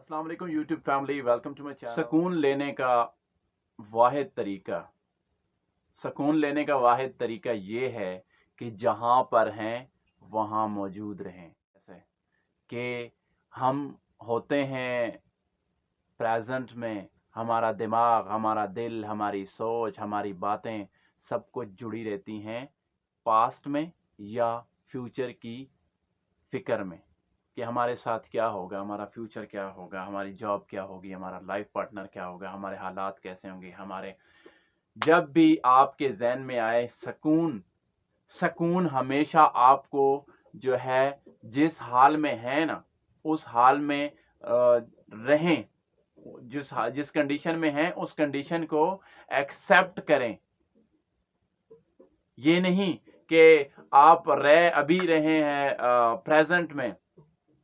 السلام علیکم YouTube family, welcome to my channel. سکون لینے کا واحد طریقہ یہ ہے کہ جہاں پر ہیں وہاں موجود رہیں، ایسے کہ ہم ہوتے ہیں پریزنٹ میں، ہمارا دماغ، ہمارا دل، ہماری سوچ، ہماری باتیں سب کچھ جڑی رہتی ہیں پاسٹ میں یا فیوچر کی فکر میں کہ ہمارے ساتھ کیا ہوگا، ہمارا فیوچر کیا ہوگا، ہماری جاب کیا ہوگی، ہمارا لائف پارٹنر کیا ہوگا، ہمارے حالات کیسے ہوں گے۔ جب بھی آپ کے ذہن میں آئے سکون ہمیشہ آپ کو جو ہے جس حال میں ہے نا اس حال میں رہیں، جس کنڈیشن میں ہیں اس کنڈیشن کو ایکسپٹ کریں۔ یہ نہیں کہ آپ ابھی رہے ہیں پریزنٹ میں،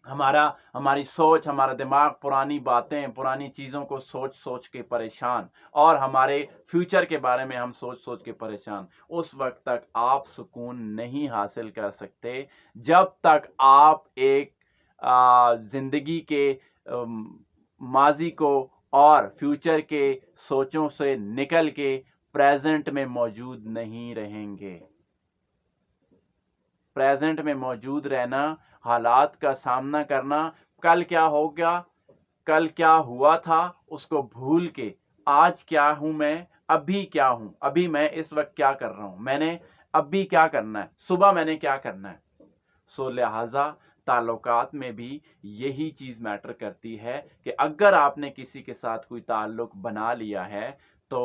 ہماری سوچ، ہمارا دماغ پرانی باتیں، پرانی چیزوں کو سوچ کے پریشان، اور ہمارے فیوچر کے بارے میں ہم سوچ کے پریشان۔ اس وقت تک آپ سکون نہیں حاصل کر سکتے جب تک آپ ایک زندگی کے ماضی کو اور فیوچر کے سوچوں سے نکل کے پریزنٹ میں موجود نہیں رہیں گے۔ پریزنٹ میں موجود رہنا، حالات کا سامنا کرنا، کل کیا ہوگا، کل کیا ہوا تھا اس کو بھول کے آج کیا ہوں میں، ابھی کیا ہوں، ابھی میں اس وقت کیا کر رہا ہوں، میں نے ابھی کیا کرنا ہے، صبح میں نے کیا کرنا ہے۔ لہٰذا تعلقات میں بھی یہی چیز میٹر کرتی ہے کہ اگر آپ نے کسی کے ساتھ کوئی تعلق بنا لیا ہے تو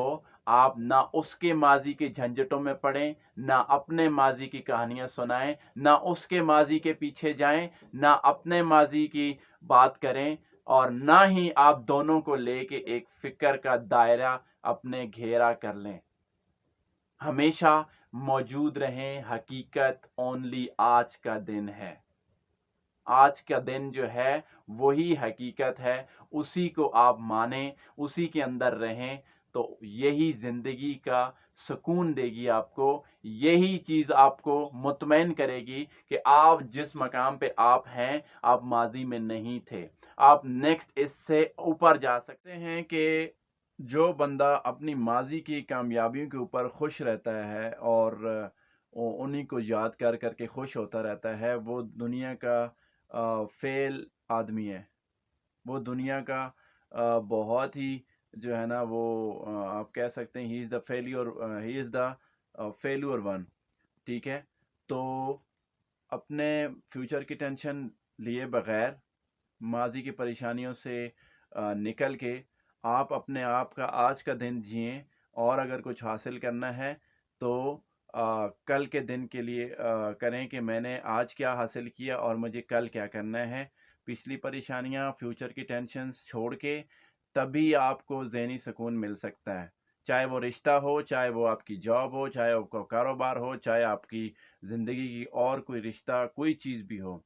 آپ نہ اس کے ماضی کے جھنجٹوں میں پڑیں، نہ اپنے ماضی کی کہانیاں سنائیں، نہ اس کے ماضی کے پیچھے جائیں، نہ اپنے ماضی کی بات کریں، اور نہ ہی آپ دونوں کو لے کے ایک فکر کا دائرہ اپنے گھیرا کر لیں۔ ہمیشہ موجود رہیں، حقیقت اونلی آج کا دن ہے۔ آج کا دن جو ہے وہی حقیقت ہے، اسی کو آپ مانیں، اسی کے اندر رہیں، تو یہی زندگی کا سکون دے گی آپ کو۔ یہی چیز آپ کو مطمئن کرے گی کہ آپ جس مقام پہ آپ ہیں آپ ماضی میں نہیں تھے، آپ نیکسٹ اس سے اوپر جا سکتے ہیں۔ کہ جو بندہ اپنی ماضی کی کامیابیوں کے اوپر خوش رہتا ہے اور انہی کو یاد کر کے خوش ہوتا رہتا ہے، وہ دنیا کا فیل آدمی ہے، وہ دنیا کا بہت ہی جو ہے نا وہ آپ کہہ سکتے ہیں ہی از دا فیلور ون، ٹھیک ہے۔ تو اپنے فیوچر کی ٹینشن لیے بغیر، ماضی کی پریشانیوں سے نکل کے آپ اپنے آپ کا آج کا دن جئیں، اور اگر کچھ حاصل کرنا ہے تو کل کے دن کے لیے کریں کہ میں نے آج کیا حاصل کیا اور مجھے کل کیا کرنا ہے۔ پچھلی پریشانیاں، فیوچر کی ٹینشنز چھوڑ کے تبھی آپ کو ذہنی سکون مل سکتا ہے، چاہے وہ رشتہ ہو، چاہے وہ آپ کی جاب ہو، چاہے آپ کا کاروبار ہو، چاہے آپ کی زندگی کی اور کوئی رشتہ، کوئی چیز بھی ہو۔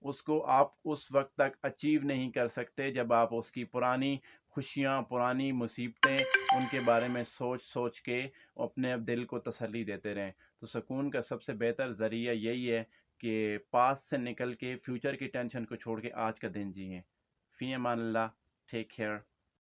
اس کو آپ اس وقت تک اچیو نہیں کر سکتے جب آپ اس کی پرانی خوشیاں، پرانی مصیبتیں، ان کے بارے میں سوچ کے اپنے دل کو تسلی دیتے رہیں۔ تو سکون کا سب سے بہتر ذریعہ یہی ہے کہ پاسٹ سے نکل کے فیوچر کی ٹینشن کو چھوڑ کے آج کا دن جئیں۔ فی امان اللہ، ٹیک کیئر۔